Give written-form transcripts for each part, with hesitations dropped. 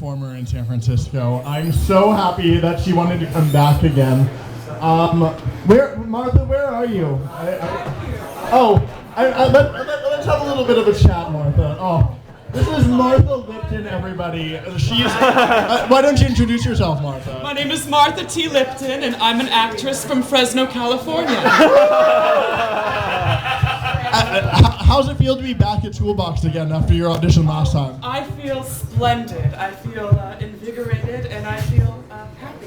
performer in San Francisco. I'm so happy that she wanted to come back again. Martha, where are you? Let's have a little bit of a chat, Martha. Oh, this is Martha Lipton, everybody. She's. Why don't you introduce yourself, Martha? My name is Martha T. Lipton, and I'm an actress from Fresno, California. How's it feel to be back at Toolbox again after your audition last time? I feel splendid. I feel invigorated, and I feel happy.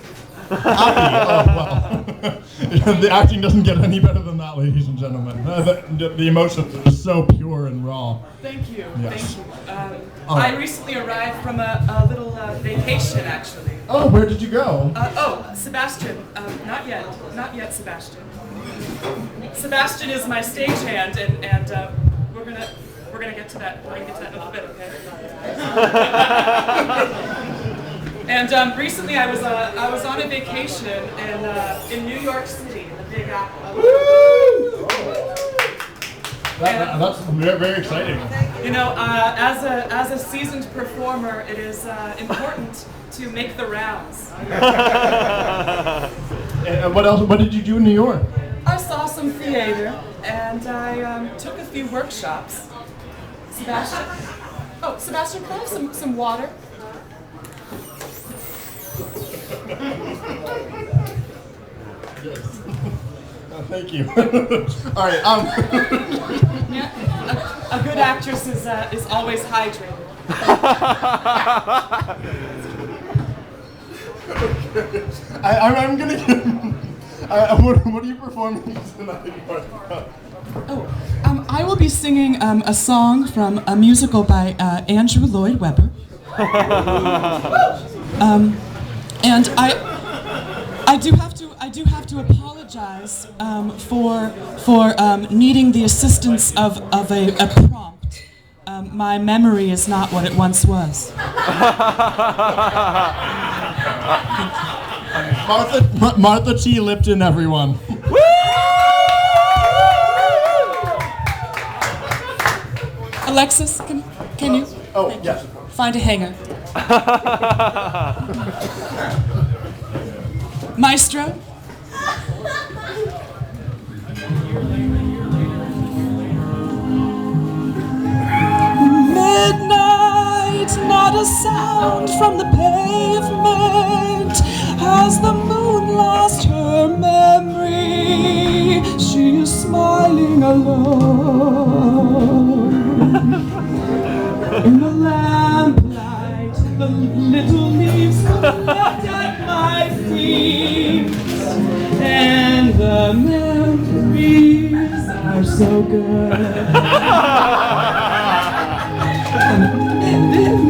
Happy? Oh, well. The acting doesn't get any better than that, ladies and gentlemen. The emotions are so pure and raw. Thank you. Yes. Thank you. I recently arrived from a little vacation, actually. Oh, where did you go? Sebastian. Not yet, Sebastian. Sebastian is my stagehand, and we're gonna get to that. We're gonna get to that in a little bit, okay? And recently I was on a vacation in New York City, in the Big Apple. Woo! That's very exciting. You know, as a seasoned performer, it is important to make the rounds. And what else? What did you do in New York? I saw some theater, and I took a few workshops. Sebastian? Oh, Sebastian, can I have some water? Yes. Thank you. All right. Yeah, a good actress is always hydrated. Okay. I'm gonna. What are you performing tonight? I will be singing a song from a musical by Andrew Lloyd Webber. And I do have to apologize for needing the assistance of a prompt. My memory is not what it once was. Martha T. Lipton, everyone. Alexis, can you? Oh, yes. Find a hanger. Maestro? Midnight, not a sound from the pavement. Has the moon lost her memory? She is smiling alone. In the lamplight, the little leaves left at my feet, and the memories are so good.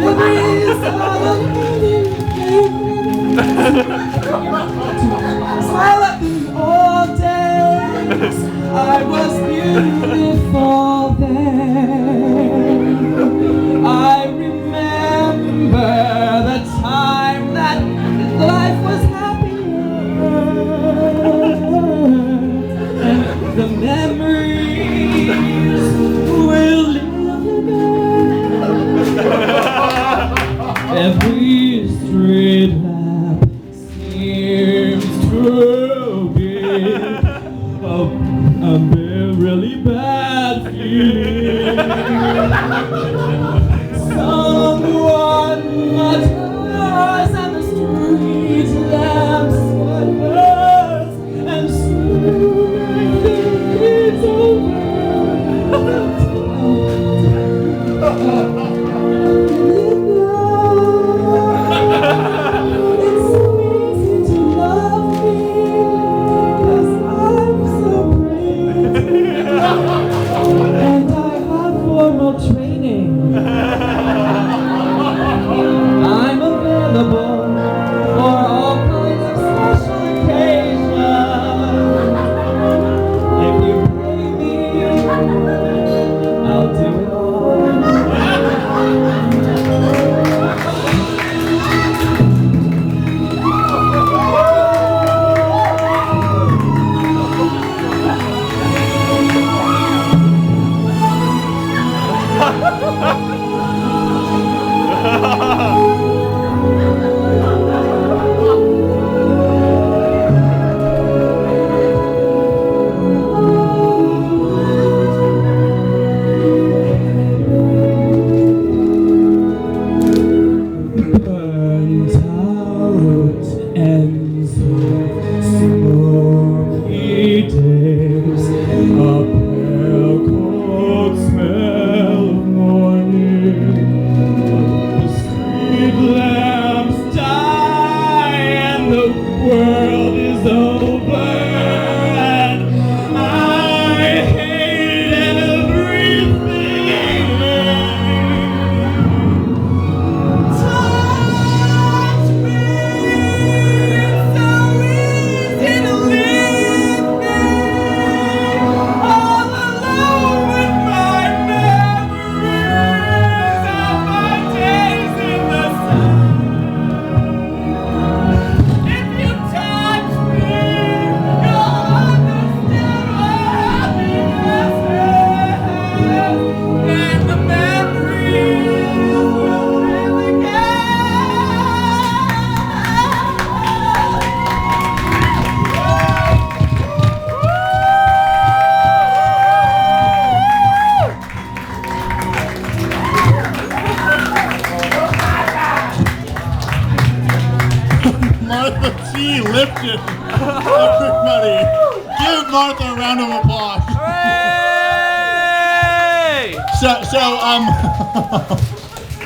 Memories are the smile at the old days. I was beautiful then. I remember the time that life was happier, and the memories will live again. Every street lamp seems to be a really bad feeling. Someone mutters and the street lamps sputters, and soon it's over. Martha T. Lipton. Everybody, give Martha a round of applause. Hooray!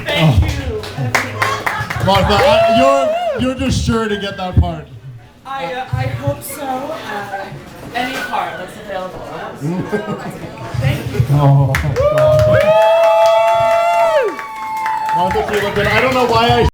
Thank you. Martha, you're just sure to get that part. I hope so. Any part that's available. Thank you. Oh, God. Martha T. Lipton, I don't know why I